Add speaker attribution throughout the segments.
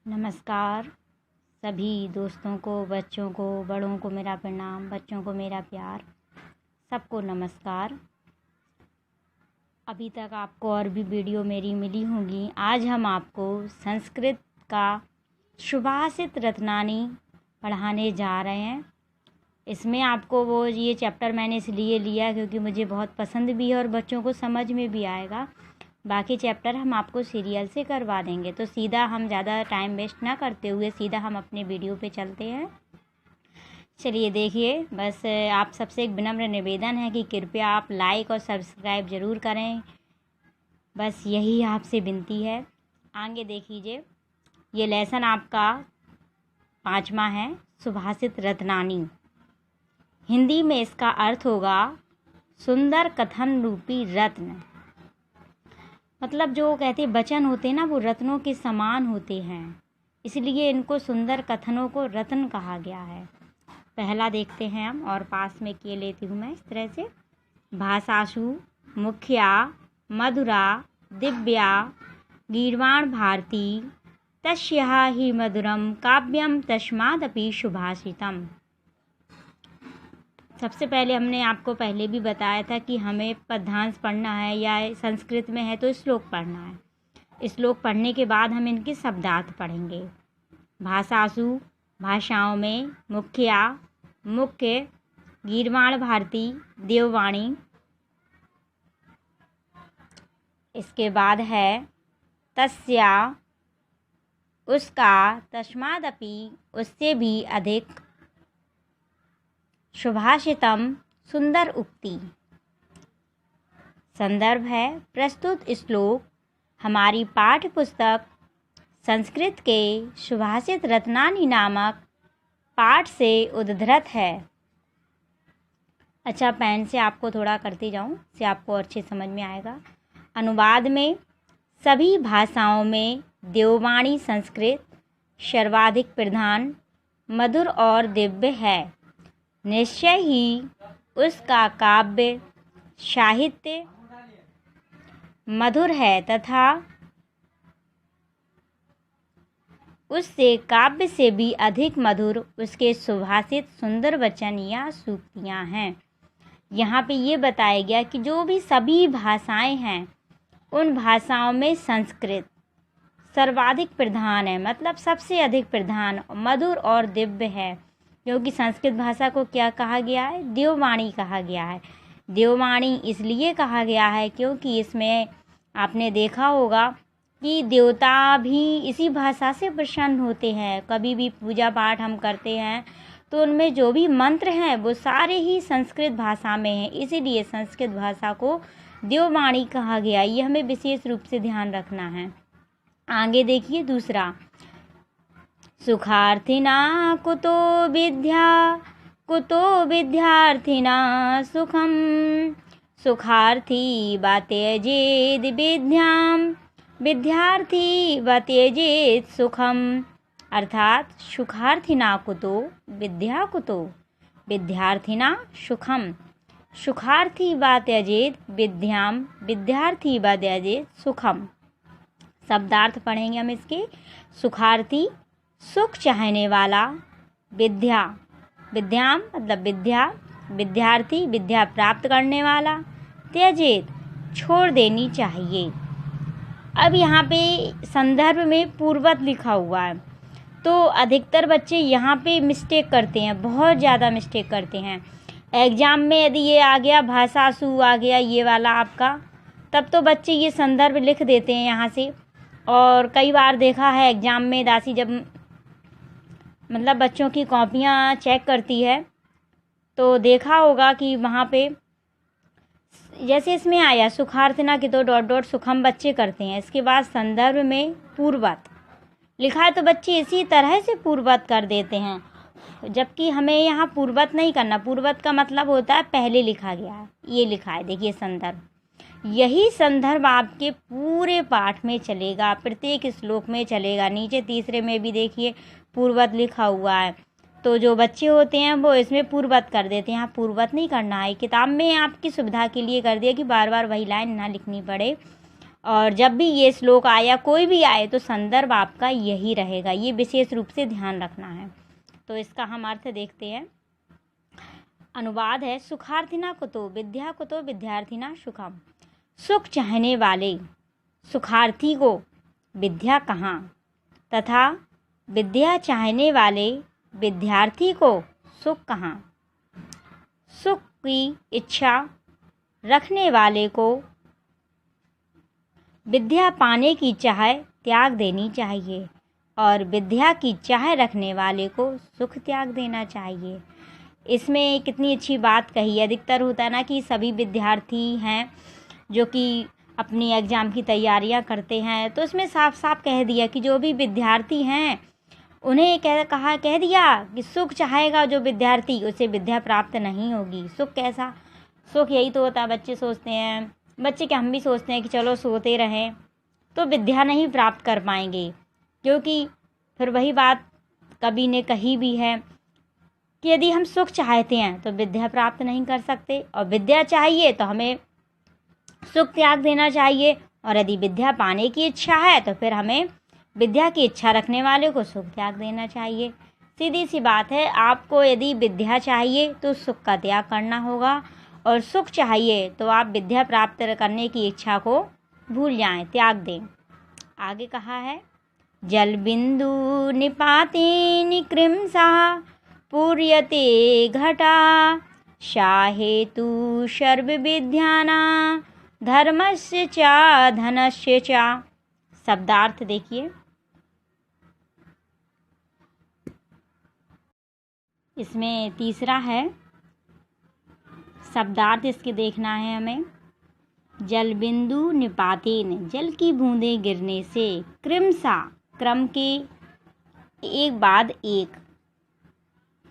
Speaker 1: नमस्कार सभी दोस्तों को, बच्चों को, बड़ों को मेरा प्रणाम, बच्चों को मेरा प्यार, सबको नमस्कार। अभी तक आपको और भी वीडियो मेरी मिली होंगी। आज हम आपको संस्कृत का सुभाषित रत्नानी पढ़ाने जा रहे हैं। इसमें आपको ये चैप्टर मैंने इसलिए लिया क्योंकि मुझे बहुत पसंद भी है और बच्चों को समझ में भी आएगा। बाकी चैप्टर हम आपको सीरियल से करवा देंगे। तो सीधा हम ज़्यादा टाइम वेस्ट ना करते हुए सीधा हम अपने वीडियो पे चलते हैं। चलिए देखिए, बस आप सबसे एक विनम्र निवेदन है कि कृपया आप लाइक और सब्सक्राइब ज़रूर करें। बस यही आपसे विनती है। आगे देखिए, ये लेसन आपका 5वां है, सुभाषित रत्नानी। हिंदी में इसका अर्थ होगा सुंदर कथन रूपी रत्न। मतलब जो कहते वचन होते हैं ना, वो रत्नों के समान होते हैं, इसलिए इनको सुंदर कथनों को रत्न कहा गया है। पहला देखते हैं हम, और पास में किए लेती हूँ मैं इस तरह से। भाषासु मुख्या मधुरा दिव्या गीर्वाण भारती तस्याः हि मधुरम काव्यम तस्मादपि सुभाषितम। सबसे पहले हमने आपको पहले भी बताया था कि हमें पद्यांश पढ़ना है या संस्कृत में है तो श्लोक पढ़ना है। श्लोक पढ़ने के बाद हम इनके शब्दार्थ पढ़ेंगे। भाषासु भाषाओं में, मुख्य, गीर्वाण भारती, देववाणी। इसके बाद है तस्या, उसका, तस्मादपि, उससे भी अधिक, सुभाषितम, सुंदर उक्ति। संदर्भ है प्रस्तुत श्लोक हमारी पाठ्य पुस्तक संस्कृत के सुभाषित रत्नानी नामक पाठ से उद्धृत है। अच्छा, पेन से आपको थोड़ा करती जाऊं, इससे आपको अच्छे समझ में आएगा। अनुवाद में सभी भाषाओं में देववाणी संस्कृत सर्वाधिक प्रधान, मधुर और दिव्य है। निश्चय ही उसका काव्य साहित्य मधुर है तथा उससे काव्य से भी अधिक मधुर उसके सुभाषित सुंदर वचन या सूक्तियाँ हैं। यहाँ पे ये बताया गया कि जो भी सभी भाषाएं हैं उन भाषाओं में संस्कृत सर्वाधिक प्रधान है, मतलब सबसे अधिक प्रधान, मधुर और दिव्य है। क्योंकि संस्कृत भाषा को क्या कहा गया है? देववाणी कहा गया है। देववाणी इसलिए कहा गया है क्योंकि इसमें आपने देखा होगा कि देवता भी इसी भाषा से प्रसन्न होते हैं। कभी भी पूजा पाठ हम करते हैं तो उनमें जो भी मंत्र हैं वो सारे ही संस्कृत भाषा में हैं, इसीलिए संस्कृत भाषा को देववाणी कहा गया। ये हमें विशेष रूप से ध्यान रखना है। आगे देखिए दूसरा, सुखार्थिना कुतो विद्या, कुतो विद्यार्थिना सुखम, सुखार्थी वा त्यजेद विद्याम, विद्यार्थी वा त्यजेद सुखम। अर्थात सुखार्थिना कुतो विद्या, कुतो विद्यार्थिना सुखम, सुखार्थी वा त्यजेद विद्याम, विद्यार्थी वा त्यजेद सुखम। शब्दार्थ पढ़ेंगे हम इसके। सुखार्थी सुख चाहने वाला, विद्या, विद्याम मतलब विद्या, विद्यार्थी विद्या प्राप्त करने वाला, त्यजेत छोड़ देनी चाहिए। अब यहाँ पे संदर्भ में पूर्वत लिखा हुआ है तो अधिकतर बच्चे यहाँ पे मिस्टेक करते हैं, बहुत ज़्यादा मिस्टेक करते हैं। एग्ज़ाम में यदि ये आ गया भाषासु आ गया ये वाला आपका, तब तो बच्चे ये संदर्भ लिख देते हैं यहाँ से। और कई बार देखा है एग्ज़ाम में दासी जब मतलब बच्चों की कॉपियाँ चेक करती है तो देखा होगा कि वहाँ पे जैसे इसमें आया सुखार्थिना की तो डॉट डॉट सुखम बच्चे करते हैं, इसके बाद संदर्भ में पूर्वत लिखा है तो बच्चे इसी तरह से पूर्वत कर देते हैं, जबकि हमें यहाँ पूर्वत नहीं करना। पूर्वत का मतलब होता है पहले लिखा गया है, ये लिखा है देखिए संदर्भ। यही संदर्भ आपके पूरे पाठ में चलेगा, प्रत्येक श्लोक में चलेगा। नीचे तीसरे में भी देखिए पूर्वत लिखा हुआ है, तो जो बच्चे होते हैं वो इसमें पूर्वत कर देते हैं। यहाँ पूर्वत नहीं करना है, किताब में आपकी सुविधा के लिए कर दिया कि बार बार वही लाइन ना लिखनी पड़े। और जब भी ये श्लोक आया, कोई भी आए, तो संदर्भ आपका यही रहेगा। ये विशेष रूप से ध्यान रखना है। तो इसका हम अर्थ देखते हैं। अनुवाद है, सुखार्थिना कुतो विद्या कुतो विद्यार्थिना सुखम। सुख चाहने वाले सुखार्थी को विद्या कहाँ, तथा विद्या चाहने वाले विद्यार्थी को सुख कहाँ। सुख की इच्छा रखने वाले को विद्या पाने की चाह त्याग देनी चाहिए, और विद्या की चाह रखने वाले को सुख त्याग देना चाहिए। इसमें कितनी अच्छी बात कही है। अधिकतर होता है ना कि सभी विद्यार्थी हैं जो कि अपनी एग्ज़ाम की तैयारियां करते हैं, तो इसमें साफ साफ कह दिया कि जो भी विद्यार्थी हैं उन्हें कह दिया कि सुख चाहेगा जो विद्यार्थी, उसे विद्या प्राप्त नहीं होगी। सुख कैसा? सुख यही तो होता है, बच्चे सोचते हैं, बच्चे क्या हम भी सोचते हैं कि चलो सोते रहें, तो विद्या नहीं प्राप्त कर पाएंगे। क्योंकि फिर वही बात कवि ने कही भी है कि यदि हम सुख चाहते हैं तो विद्या प्राप्त नहीं कर सकते, और विद्या चाहिए तो हमें सुख त्याग देना चाहिए, और यदि विद्या पाने की इच्छा है तो फिर हमें विद्या की इच्छा रखने वाले को सुख त्याग देना चाहिए। सीधी सी बात है। आपको यदि विद्या चाहिए तो सुख का त्याग करना होगा, और सुख चाहिए तो आप विद्या प्राप्त करने की इच्छा को भूल जाएं, त्याग दें। आगे कहा है, जल बिंदु निपातेन कृमसा पूर्यते घटा शाहेतु सर्व विद्याना धर्मस्य च धनस्य च। शब्दार्थ देखिए। इसमें तीसरा है शब्दार्थ, इसके देखना है हमें। जल बिंदु निपातेन, जल की बूंदें गिरने से, कृमसा, क्रम के एक बाद एक,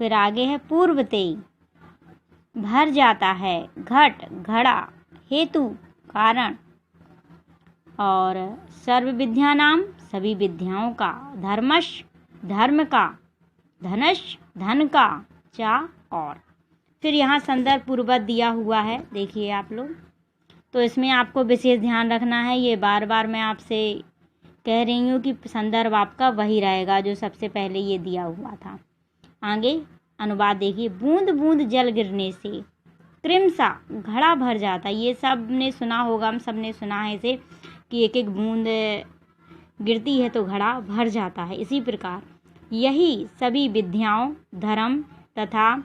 Speaker 1: फिर आगे है पूर्वते, भर जाता है, घट, घड़ा, हेतु, कारण, और सर्व विद्या नाम, सभी विद्याओं का, धर्मश, धर्म का, धनश, धन का, चा, और। फिर यहाँ संदर्भ पूर्ववत दिया हुआ है, देखिए आप लोग। तो इसमें आपको विशेष ध्यान रखना है। ये बार बार मैं आपसे कह रही हूँ कि संदर्भ आपका वही रहेगा जो सबसे पहले ये दिया हुआ था। आगे अनुवाद देखिए। बूंद बूंद जल गिरने से, कृमसा, घड़ा भर जाता। ये सब ने सुना होगा, हम सब ने सुना है इसे, कि एक एक बूंद गिरती है तो घड़ा भर जाता है। इसी प्रकार यही सभी विद्याओं, धर्म तथा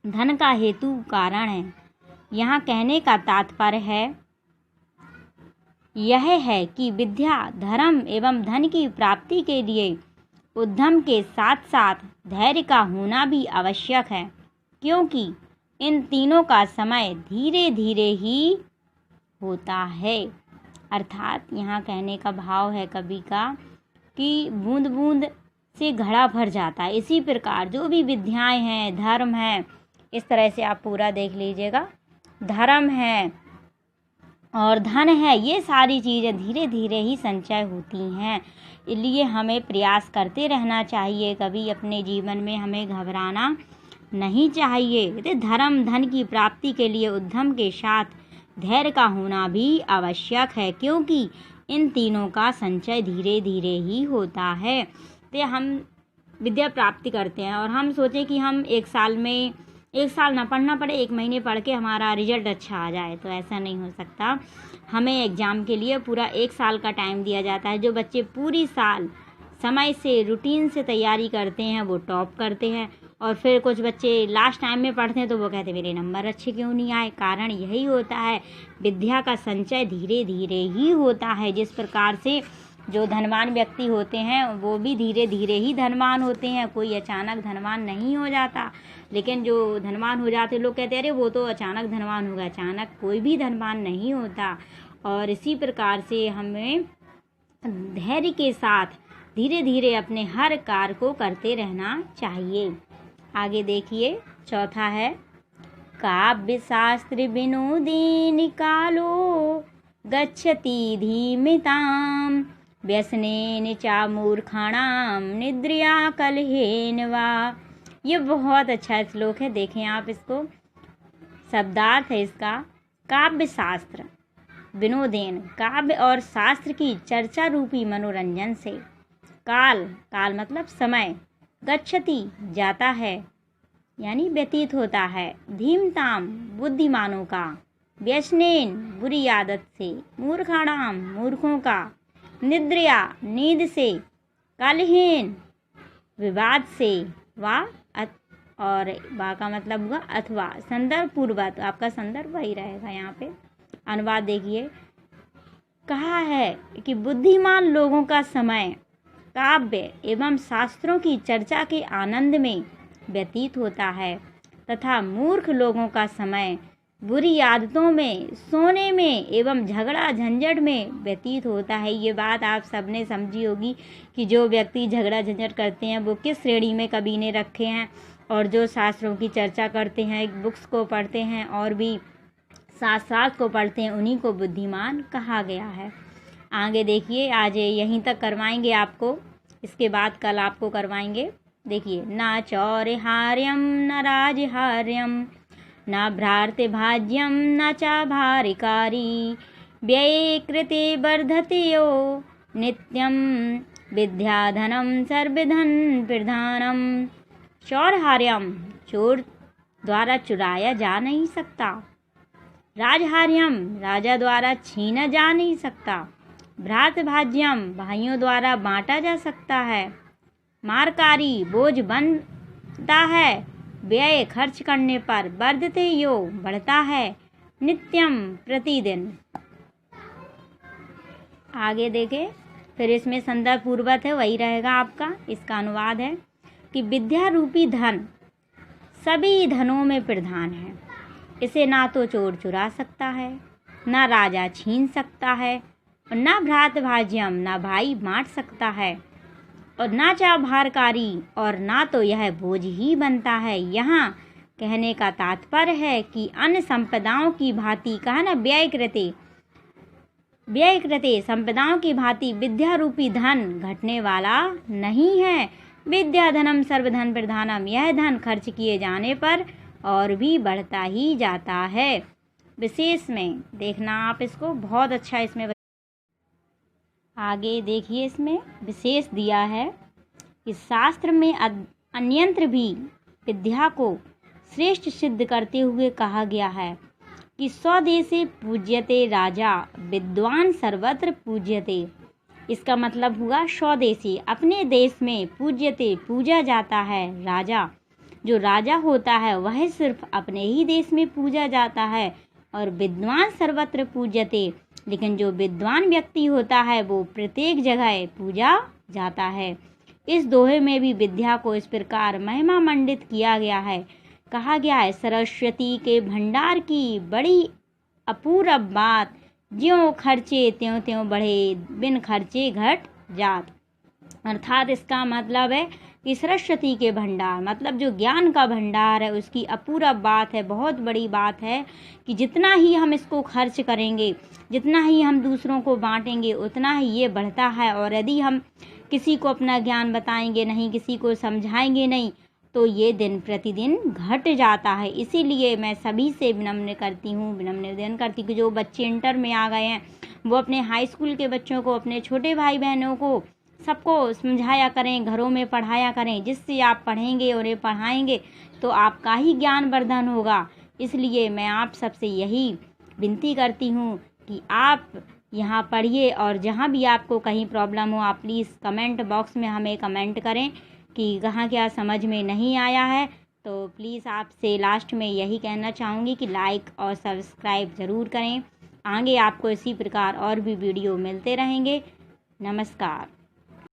Speaker 1: धन का हेतु कारण है। यहाँ कहने का तात्पर्य है यह है कि विद्या, धर्म एवं धन की प्राप्ति के लिए उद्यम के साथ साथ धैर्य का होना भी आवश्यक है, क्योंकि इन तीनों का समय धीरे धीरे ही होता है। अर्थात यहाँ कहने का भाव है कवि का कि बूंद बूंद से घड़ा भर जाता है। इसी प्रकार जो भी विद्याएं हैं, धर्म है, इस तरह से आप पूरा देख लीजिएगा। धर्म है और धन है, ये सारी चीज़ें धीरे धीरे ही संचय होती हैं। इसलिए हमें प्रयास करते रहना चाहिए। कभी अपने जीवन में हमें घबराना नहीं चाहिए। धर्म, धन की प्राप्ति के लिए उद्यम के साथ धैर्य का होना भी आवश्यक है, क्योंकि इन तीनों का संचय धीरे धीरे ही होता है। तो हम विद्या प्राप्ति करते हैं और हम सोचें कि हम एक साल ना पढ़ना पड़े, 1 महीने पढ़ के हमारा रिजल्ट अच्छा आ जाए, तो ऐसा नहीं हो सकता। हमें एग्ज़ाम के लिए पूरा 1 साल का टाइम दिया जाता है। जो बच्चे पूरी साल समय से, रूटीन से तैयारी करते हैं, वो टॉप करते हैं। और फिर कुछ बच्चे लास्ट टाइम में पढ़ते हैं तो वो कहते हैं मेरे नंबर अच्छे क्यों नहीं आए। कारण यही होता है, विद्या का संचय धीरे धीरे ही होता है। जिस प्रकार से जो धनवान व्यक्ति होते हैं वो भी धीरे धीरे ही धनवान होते हैं, कोई अचानक धनवान नहीं हो जाता। लेकिन जो धनवान हो जाते, लोग कहते हैं अरे वो तो अचानक धनवान हो गया। अचानक कोई भी धनवान नहीं होता। और इसी प्रकार से हमें धैर्य के साथ धीरे धीरे अपने हर कार्य को करते रहना चाहिए। आगे देखिए, चौथा है काव्य शास्त्र विनोदी निकालो गच्छति धीमिताम व्यसनेन चा मूर्खाणाम निद्रया कलहेन वा। ये बहुत अच्छा श्लोक है, देखें आप इसको। शब्दार्थ है इसका, काव्य शास्त्र विनोदेन, काव्य और शास्त्र की चर्चा रूपी मनोरंजन से। काल, काल मतलब समय। गच्छति, जाता है यानी व्यतीत होता है। धीमताम, बुद्धिमानों का। व्यसनेन, बुरी आदत से। मूर्खाणाम, मूर्खों का। निद्रया, नींद से। कलहेन, विवाद से। वा और वा का मतलब हुआ अथवा। संदर्भ पूर्वक, आपका संदर्भ वही रहेगा यहाँ पे। अनुवाद देखिए, कहा है कि बुद्धिमान लोगों का समय काव्य एवं शास्त्रों की चर्चा के आनंद में व्यतीत होता है तथा मूर्ख लोगों का समय बुरी आदतों में, सोने में एवं झगड़ा झंझट में व्यतीत होता है। ये बात आप सबने समझी होगी कि जो व्यक्ति झगड़ा झंझट करते हैं वो किस श्रेणी में कबीने रखे हैं, और जो शास्त्रों की चर्चा करते हैं, बुक्स को पढ़ते हैं और भी शास्त्र को पढ़ते हैं, उन्हीं को बुद्धिमान कहा गया है। आगे देखिए, आज यहीं तक करवाएंगे आपको, इसके बाद कल आपको करवाएंगे। देखिए, न चौर्यहार्यम न राजहार्यम न भ्रातृभाज्यम न च भारिकारी व्यये कृते वर्धते यो नित्यम विद्याधनम सर्वधन प्रधानम। चौर्यहार्यम, चोर द्वारा चुराया जा नहीं सकता। राजहार्यम, राजा द्वारा छीना जा नहीं सकता। भ्रातृभाज्यम, भाइयों द्वारा बांटा जा सकता है। मारकारी, बोझ बनता है। व्यय, खर्च करने पर। वर्धते यो, बढ़ता है। नित्यम, प्रतिदिन। आगे देखें, फिर इसमें संदर्भ पूर्वक है, वही रहेगा आपका। इसका अनुवाद है कि विद्या रूपी धन सभी धनों में प्रधान है। इसे ना तो चोर चुरा सकता है, ना राजा छीन सकता है, और ना भ्रातृभाज्यम, ना भाई बांट सकता है, और ना चा भारकारी, और ना तो यह बोझ ही बनता है। यहाँ कहने का तात्पर्य है कि अन्य संपदाओं की भांति, कहा ना व्यय कृते संपदाओं की भांति विद्या रूपी धन घटने वाला नहीं है। विद्या धनम सर्वधन प्रधानम, यह धन खर्च किए जाने पर और भी बढ़ता ही जाता है। विशेष में देखना आप इसको, बहुत अच्छा इसमें। आगे देखिए, इसमें विशेष दिया है कि शास्त्र में अन्यंत्र भी विद्या को श्रेष्ठ सिद्ध करते हुए कहा गया है कि स्वदेशे पूज्यते राजा विद्वान सर्वत्र पूज्यते। इसका मतलब हुआ स्वदेशी, अपने देश में पूज्यते, पूजा जाता है। राजा, जो राजा होता है वह सिर्फ अपने ही देश में पूजा जाता है। और विद्वान सर्वत्र पूज्यते, लेकिन जो विद्वान व्यक्ति होता है वो प्रत्येक जगह पूजा जाता है। इस दोहे में भी विद्या को इस प्रकार महिमा मंडित किया गया है। कहा गया है, सरस्वती के भंडार की बड़ी अपूर्व बात, ज्यों खर्चे त्यों त्यों बढ़े, बिन खर्चे घट जात। अर्थात इसका मतलब है कि सरस्वती के भंडार मतलब जो ज्ञान का भंडार है उसकी अपूर्व बात है, बहुत बड़ी बात है कि जितना ही हम इसको खर्च करेंगे, जितना ही हम दूसरों को बांटेंगे, उतना ही ये बढ़ता है। और यदि हम किसी को अपना ज्ञान बताएंगे नहीं, किसी को समझाएंगे नहीं, तो ये दिन प्रतिदिन घट जाता है। इसीलिए मैं सभी से विनम्र करती हूँ कि जो बच्चे इंटर में आ गए हैं वो अपने हाई स्कूल के बच्चों को, अपने छोटे भाई बहनों को, सबको समझाया करें, घरों में पढ़ाया करें। जिससे आप पढ़ेंगे और ये पढ़ाएंगे तो आपका ही ज्ञान वर्धन होगा। इसलिए मैं आप सबसे यही विनती करती हूँ कि आप यहाँ पढ़िए, और जहाँ भी आपको कहीं प्रॉब्लम हो आप प्लीज़ कमेंट बॉक्स में हमें कमेंट करें कि कहाँ क्या समझ में नहीं आया है। तो प्लीज़ आपसे लास्ट में यही कहना चाहूँगी कि लाइक और सब्सक्राइब ज़रूर करें। आगे आपको इसी प्रकार और भी वीडियो मिलते रहेंगे। नमस्कार।